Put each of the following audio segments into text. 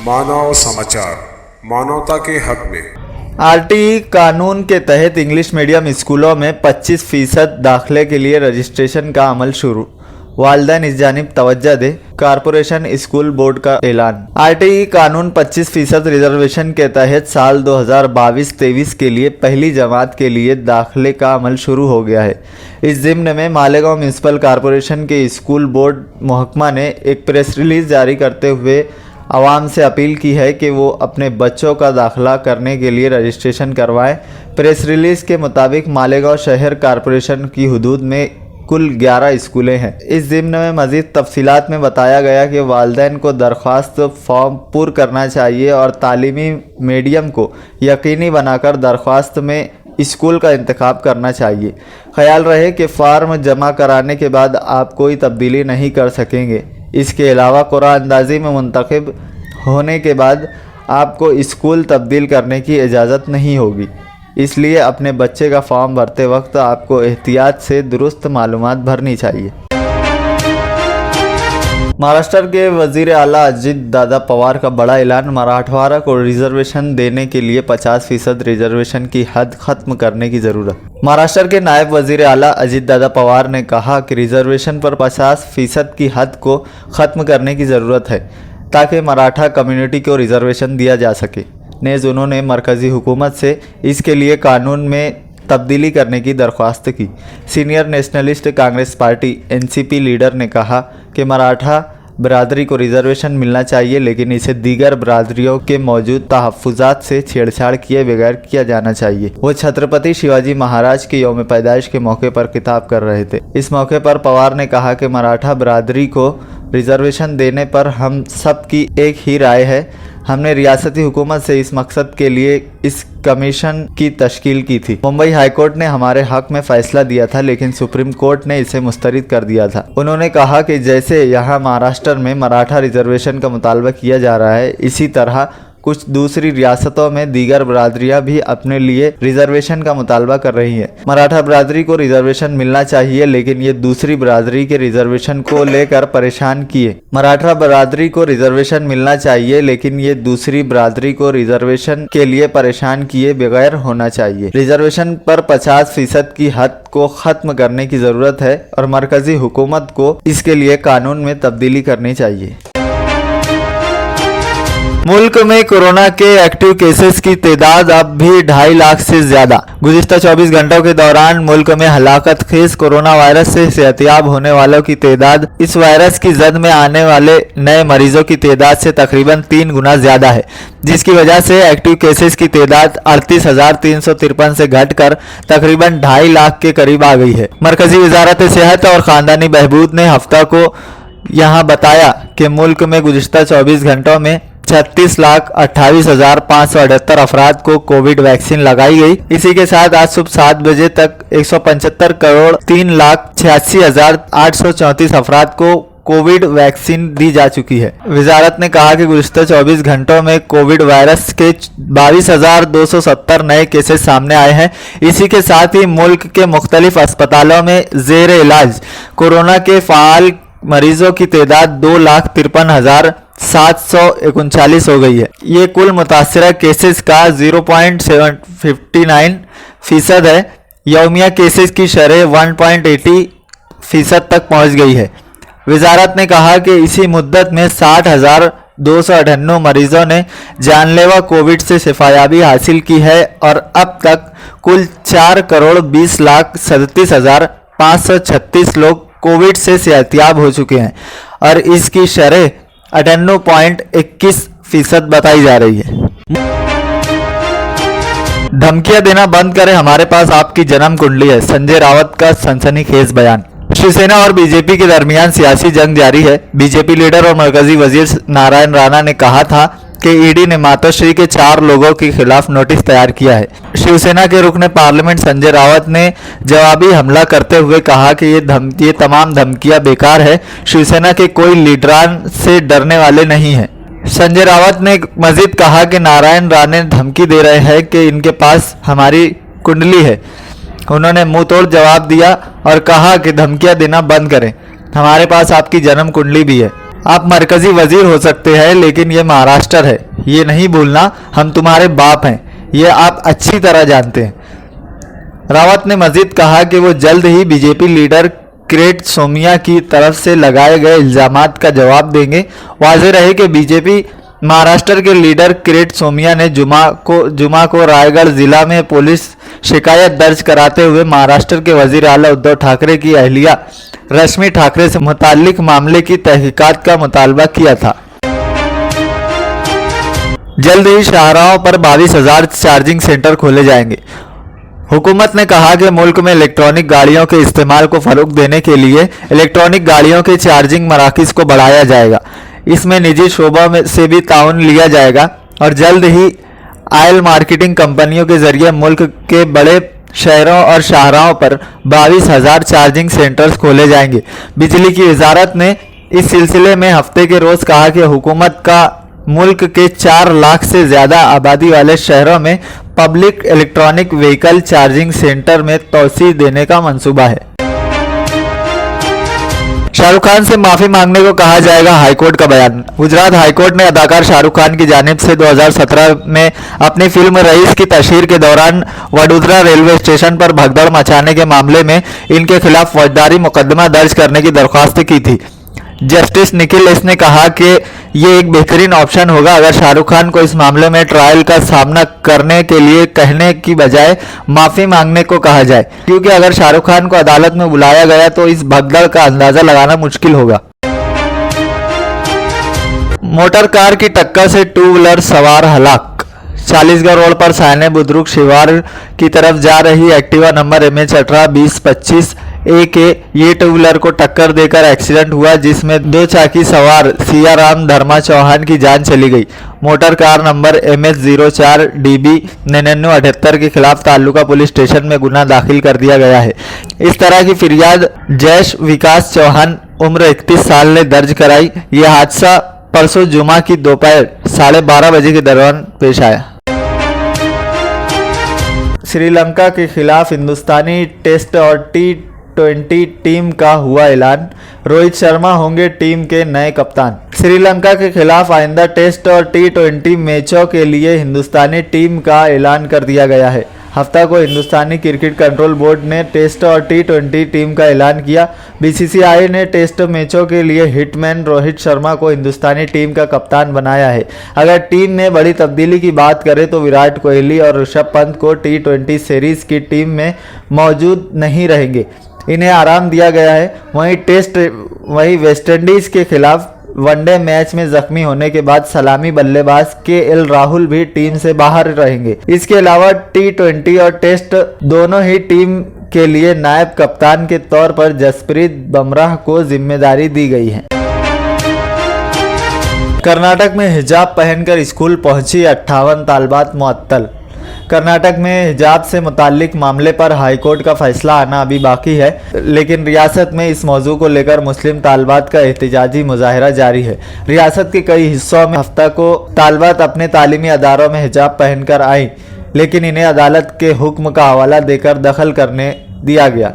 मानव समाचार, मानवता के हक में। आरटीई कानून के तहत इंग्लिश मीडियम स्कूलों में 25% दाखिले के लिए रजिस्ट्रेशन का अमल शुरू। वालिदैन इस जानिब तवज्जो दे, कारपोरेशन स्कूल बोर्ड का ऐलान। आरटीई कानून 25% रिजर्वेशन के तहत साल 2022-23 के लिए पहली जमात के लिए दाखिले का अमल शुरू हो गया है। इस ज़िम्न में मालेगांव म्यूनसिपल कॉरपोरेशन के स्कूल बोर्ड महकमा ने एक प्रेस रिलीज जारी करते हुए आवाम से अपील की है कि वो अपने बच्चों का दाखिला करने के लिए रजिस्ट्रेशन करवाएं। प्रेस रिलीज़ के मुताबिक मालेगांव शहर कॉरपोरेशन की हदूद में कुल 11 स्कूलें हैं। इस ज़िम्न में मज़ीद तफसीलात में बताया गया कि वालिदैन को दरख्वास्त फॉर्म पुर करना चाहिए और तालीमी मीडियम को यकीनी बनाकर दरख्वास्त में स्कूल का इंतखाब करना चाहिए। ख्याल रहे कि फार्म जमा कराने के बाद आप कोई तब्दीली नहीं कर सकेंगे। इसके अलावा कुरान अंदाज़ी में मुंतखब होने के बाद आपको स्कूल तब्दील करने की इजाज़त नहीं होगी। इसलिए अपने बच्चे का फॉर्म भरते वक्त आपको एहतियात से दुरुस्त मालूमात भरनी चाहिए। महाराष्ट्र के वज़ीर आला अजित दादा पवार का बड़ा ऐलान। मराठवाड़ा को रिजर्वेशन देने के लिए 50% रिजर्वेशन की हद खत्म करने की ज़रूरत। महाराष्ट्र के नायब वज़ीर आला अजित दादा पवार ने कहा कि रिजर्वेशन पर 50% की हद को ख़त्म करने की ज़रूरत है ताकि मराठा कम्युनिटी को रिजर्वेशन दिया जा सके। नेज़ उन्होंने मरकज़ी हुकूमत से इसके लिए कानून में तब्दीली करने की दरख्वास्त की। Senior nationalist Congress party NCP leader ने कहा कि मराठा बरादरी को रिजर्वेशन मिलना चाहिए, लेकिन इसे दीगर बरादरियों के मौजूद तहफ़्फ़ुज़ात से छेड़छाड़ किए बगैर किया जाना चाहिए। वो छत्रपति शिवाजी महाराज के यौम पैदाइश के मौके पर खिताब कर रहे थे। इस मौके पर पवार ने कहा कि मराठा बरादरी को रिजर्वेशन देने पर हम सब की एक ही राय है। हमने रियासती हुकूमत से इस मकसद के लिए इस कमीशन की तश्कील की थी। मुंबई हाई कोर्ट ने हमारे हक में फ़ैसला दिया था, लेकिन सुप्रीम कोर्ट ने इसे मुस्तरद कर दिया था। उन्होंने कहा कि जैसे यहाँ महाराष्ट्र में मराठा रिजर्वेशन का मुतालबा किया जा रहा है, इसी तरह कुछ दूसरी रियासतों में दीगर बरादरियां भी अपने लिए रिजर्वेशन का मुतालबा कर रही हैं। मराठा बरादरी को रिजर्वेशन मिलना चाहिए, लेकिन ये दूसरी बरादरी के रिजर्वेशन को लेकर परेशान किए। मराठा बरादरी को रिजर्वेशन मिलना चाहिए, लेकिन ये दूसरी बरादरी को रिजर्वेशन के लिए परेशान किए बगैर होना चाहिए। रिजर्वेशन पर 50% की हद को ख़त्म करने की ज़रूरत है और मरकज़ी हुकूमत को इसके लिए कानून में तब्दीली करनी चाहिए। मुल्क में कोरोना के एक्टिव केसेस की तादाद अब भी 2.5 लाख से ज़्यादा। गुज़िश्ता 24 घंटों के दौरान मुल्क में हलाकत खेज कोरोना वायरस से सेहतियाब होने वालों की तादाद इस वायरस की जद में आने वाले नए मरीजों की तादाद से तकरीबन 3 गुना ज़्यादा है, जिसकी वजह से एक्टिव केसेस की तादाद 38,353 से घटकर तकरीबन 2.5 लाख के करीब आ गई है। मरकज़ी वज़ारत सेहत और ख़ानदानी बहबूद ने हफ्ता को यहाँ बताया कि मुल्क में गुज़िश्ता 24 घंटों में 36,28,578 अफराद को कोविड वैक्सीन लगाई गई। इसी के साथ आज सुबह 7 बजे तक 175,03,86,834 अफराद को कोविड वैक्सीन दी जा चुकी है। वजारत ने कहा कि गुज़िश्ता 24 घंटों में कोविड वायरस के 22,270 नए केसेस सामने आए हैं। इसी के साथ ही मुल्क के मुख्तलिफ अस्पतालों में ज़ेर इलाज कोरोना के फ़ाल मरीजों की तादाद 2,53,739 हो गई है। ये कुल मुतासरा केसेस का 0.759% है। यौमिया केसेस की शरह 1.80% तक पहुंच गई है। वजारत ने कहा कि इसी मुद्दत में 60,298 मरीजों ने जानलेवा कोविड से शिफायाबी हासिल की है और अब तक कुल 4,20,37,536 लोग कोविड से सेहतियाब हो चुके हैं और इसकी शरह 98.21% बताई जा रही है। धमकियां देना बंद करें, हमारे पास आपकी जन्म कुंडली है। संजय रावत का सनसनीखेज बयान। शिवसेना और बीजेपी के दरमियान सियासी जंग जारी है। बीजेपी लीडर और मरकजी वजीर नारायण राणा ने कहा था कि ईडी ने मातोश्री के 4 लोगों के खिलाफ नोटिस तैयार किया है। शिवसेना के रुकने पार्लियामेंट संजय रावत ने जवाबी हमला करते हुए कहा कि ये तमाम धमकियां बेकार है। शिवसेना के कोई लीडरान से डरने वाले नहीं हैं। संजय रावत ने मजीद कहा कि नारायण राणे धमकी दे रहे हैं कि इनके पास हमारी कुंडली है। उन्होंने मुंह तोड़ जवाब दिया और कहा कि धमकियां देना बंद करें, हमारे पास आपकी जन्म कुंडली भी है। आप मरकजी वजीर हो सकते हैं लेकिन ये महाराष्ट्र है, ये नहीं भूलना। हम तुम्हारे बाप हैं, ये आप अच्छी तरह जानते हैं। रावत ने मजीद कहा कि वो जल्द ही बीजेपी लीडर किरीट सोमैया की तरफ से लगाए गए इल्जामात का जवाब देंगे। वाज़ेह रहे कि बीजेपी महाराष्ट्र के लीडर किरीट सोमैया ने जुमा को रायगढ़ जिला में पुलिस शिकायत दर्ज कराते हुए महाराष्ट्र के वजीर आला उद्धव ठाकरे की अहलिया रश्मि ठाकरे से मुताल्लिक मामले की तहकीकात का मुतालबा किया था। जल्द ही शाहराहों पर 22,000 चार्जिंग सेंटर खोले जाएंगे। हुकूमत ने कहा कि मुल्क में इलेक्ट्रॉनिक गाड़ियों के इस्तेमाल को फ़रोग़ देने के लिए इलेक्ट्रॉनिक गाड़ियों के चार्जिंग मराकज़ को बढ़ाया जाएगा। इसमें निजी शोबों में से भी ताउन लिया जाएगा और जल्द ही ऑयल मार्केटिंग कंपनियों के जरिए मुल्क के बड़े शहरों और शाहराहों पर 22,000 चार्जिंग सेंटर्स खोले जाएंगे। बिजली की वजारत ने इस सिलसिले में हफ्ते के रोज़ कहा कि हुकूमत का मुल्क के 4 लाख से ज़्यादा आबादी वाले शहरों में public electronic vehicle charging centre में तोसी देने का मंसूबा है। शाहरुख खान से माफी मांगने को कहा जाएगा, हाईकोर्ट का बयान। गुजरात हाईकोर्ट ने अदाकार शाहरुख खान की जानिब से 2017 में अपनी फिल्म रईस की तशहीर के दौरान वडोदरा रेलवे स्टेशन पर भगदड़ मचाने के मामले में इनके खिलाफ फौजदारी मुकदमा दर्ज करने की दरख्वास्त की थी। जस्टिस निखिल एस ने कहा कि ये एक बेहतरीन ऑप्शन होगा अगर शाहरुख खान को इस मामले में ट्रायल का सामना करने के लिए कहने की बजाय माफ़ी मांगने को कहा जाए, क्योंकि अगर शाहरुख खान को अदालत में बुलाया गया तो इस भगदड़ का अंदाज़ा लगाना मुश्किल होगा। मोटर कार की टक्कर से 2 व्हीलर सवार हलाक। चालीसगढ़ रोड पर सायने बुद्रुक शिवार की तरफ जा रही एक्टिवा नंबर MH18 2025 ए के ये 2 व्हीलर को टक्कर देकर एक्सीडेंट हुआ, जिसमें 2 चाकी सवार सियाराम धर्मा चौहान की जान चली गई। Motor car number MH04 DB 9978 के खिलाफ तालुका पुलिस स्टेशन में गुना दाखिल कर दिया गया है। इस तरह की फिरियाद जैश विकास चौहान उम्र 31 साल ने दर्ज कराई। यह हादसा परसों जुमा की दोपहर 12:30 बजे के दौरान पेश आया। श्रीलंका के खिलाफ हिंदुस्तानी टेस्ट और T20 टीम का हुआ ऐलान। रोहित शर्मा होंगे टीम के नए कप्तान। श्रीलंका के खिलाफ आइंदा टेस्ट और T20 मैचों के लिए हिंदुस्तानी टीम का ऐलान कर दिया गया है। हफ्ता को हिंदुस्तानी क्रिकेट कंट्रोल बोर्ड ने टेस्ट और T20 टीम का ऐलान किया। BCCI ने टेस्ट मैचों के लिए हिटमैन रोहित शर्मा को हिंदुस्तानी टीम का कप्तान बनाया है। अगर टीम में बड़ी तब्दीली की बात करें तो विराट कोहली और ऋषभ पंत को T20 सीरीज की टीम में मौजूद नहीं रहेंगे, इन्हें आराम दिया गया है। वहीं वेस्टइंडीज के खिलाफ वनडे मैच में जख्मी होने के बाद सलामी बल्लेबाज KL राहुल भी टीम से बाहर रहेंगे। इसके अलावा T20 और टेस्ट दोनों ही टीम के लिए नायब कप्तान के तौर पर जसप्रीत बुमराह को जिम्मेदारी दी गई है। कर्नाटक में हिजाब पहनकर स्कूल पहुंची 58 तालिबात मुअत्तल। कर्नाटक में हिजाब से मुताल्लिक मामले पर हाईकोर्ट का फैसला आना अभी बाकी है, लेकिन रियासत में इस मौजू को लेकर मुस्लिम तालिबात का एहतजाजी मुजाहरा जारी है। रियासत के कई हिस्सों में हफ्ता को तालिबात अपने तालीमी अदारों में हिजाब पहनकर आई, लेकिन इन्हें अदालत के हुक्म का हवाला देकर दखल करने दिया गया।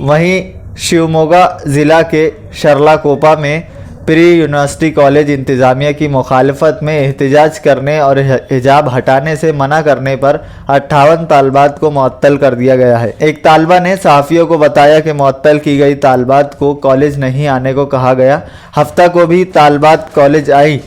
वहीं शिवमोगा ज़िला के शरलाकोपा में प्री यूनिवर्सिटी कॉलेज इंतज़ामिया की मुखालफत में एहतजाज करने और हिजाब हटाने से मना करने पर 58 तालिबात को मुअत्तल कर दिया गया है। एक तालिबा ने सहाफ़ियों को बताया कि मुअत्तल की गई तालिबात को कॉलेज नहीं आने को कहा गया। हफ्ता को भी तालिबात कॉलेज आई,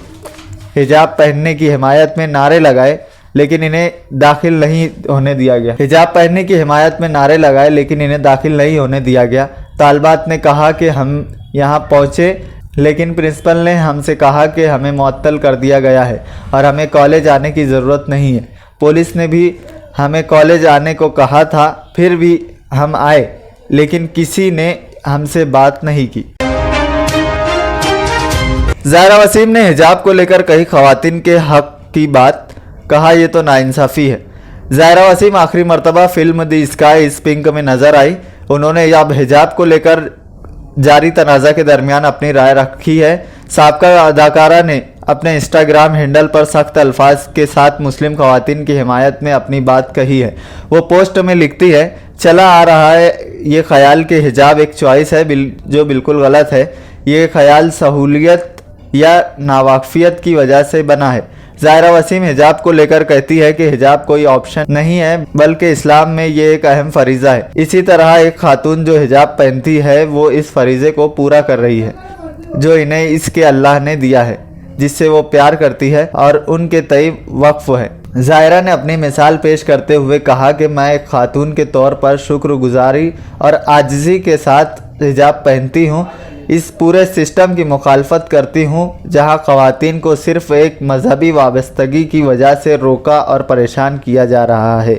हिजाब पहनने की हिमायत में नारे लगाए, लेकिन इन्हें दाखिल नहीं होने दिया गया। हिजाब पहनने की हिमायत में नारे लगाए लेकिन इन्हें दाखिल नहीं होने दिया गया। तालिबात ने कहा कि हम यहाँ पहुँचे, लेकिन प्रिंसिपल ने हमसे कहा कि हमें मुअत्तल कर दिया गया है और हमें कॉलेज आने की ज़रूरत नहीं है। पुलिस ने भी हमें कॉलेज आने को कहा था, फिर भी हम आए, लेकिन किसी ने हमसे बात नहीं की। ज़ाहिरा वसीम ने हिजाब को लेकर कही ख़वातीन के हक़ की बात, कहा यह तो नाइंसाफ़ी है। ज़ाहिरा वसीम आखिरी मरतबा film the sky is pink में नज़र आई। उन्होंने अब हिजाब को लेकर जारी तनाज़ा के दरमियान अपनी राय रखी है। साबका अदाकारा ने अपने इंस्टाग्राम हैंडल पर सख्त अल्फाज के साथ मुस्लिम ख़वातीन की हिमायत में अपनी बात कही है। वो पोस्ट में लिखती है, चला आ रहा है ये ख्याल कि हिजाब एक चॉइस है जो बिल्कुल गलत है। ये ख्याल सहूलियत या नावाकफियत की वजह से बना है। ज़ाहिरा वसीम हिजाब को लेकर कहती है कि हिजाब कोई ऑप्शन नहीं है बल्कि इस्लाम में ये एक अहम फरीज़ा है। इसी तरह एक खातून जो हिजाब पहनती है वो इस फरीज़े को पूरा कर रही है जो इन्हें इसके अल्लाह ने दिया है, जिससे वो प्यार करती है और उनके तय वक्फ है। ज़ाहिरा ने अपनी मिसाल पेश करते हुए कहा कि मैं एक खातून के तौर पर शुक्रगुजारी और आजिज़ी के साथ हिजाब पहनती हूँ। इस पूरे सिस्टम की मुखालफत करती हूँ जहाँ ख़वातीन को सिर्फ़ एक मजहबी वाबस्तगी की वजह से रोका और परेशान किया जा रहा है।